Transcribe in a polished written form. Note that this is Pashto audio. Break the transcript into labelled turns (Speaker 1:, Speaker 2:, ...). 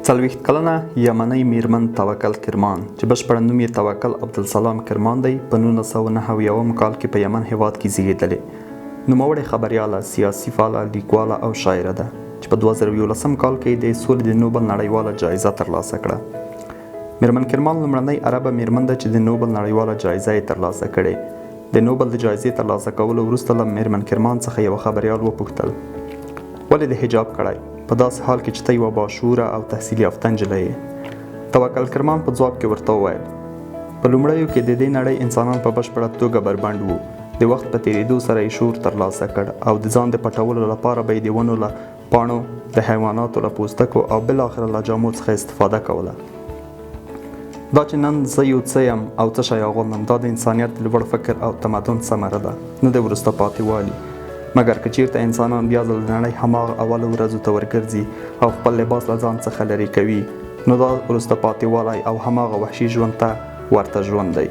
Speaker 1: څلوېښت کلنه یمنۍ میرمن توکل کرمان چې بشپړه نوم یې توکل عبدالسلام کرمان دی په 1999 کال کې په یمن هېواد کې زېږېدلې. نوموړې خبریاله، سیاسي فعاله، لیکواله او شاعره ده چې په 2011 کال کې د سولې د نوبل نړیواله جایزه ترلاسه کړه. میرمن کرمان لومړنۍ عربه میرمن ده چې د نوبل نړیواله جایزه یې ترلاسه کړې. د نوبل د جایزې ترلاسه کولو وروسته له میرمن کرمان څخه یوه خبریال وپوښتل ولې د حجاب کړی په داسې حال کې چې ته یوه باشعوره او تحصیل یافته نجلۍ یې. توکل کرمان په ځواب کې ورته وویل په لومړیو کې د دې نړۍ انسانان په بشپړه توګه بربنډ وو. د وخت په تېرېدو سره یې شعور ترلاسه کړ او د ځان د پټولو لپاره به یې د ونو له پاڼو، د حیواناتو له پوستکو او بالاخره له جامو څخه استفاده کوله. دا چې نن زه یو څه یم او څه شی اغوندم دا د انسانیت د لوړ فکر او تمدن ثمره ده، نه د وروسته پاتې والي. مګر که چیرته انسانان بیا ځل د نړۍ هماغه اولو ورځو ته ورګرځي او خپل لباس له ځان څخه لرې کوي، نو دا وروسته پاتې والی او هماغه وحشي ژوند ته ورته ژوند دی.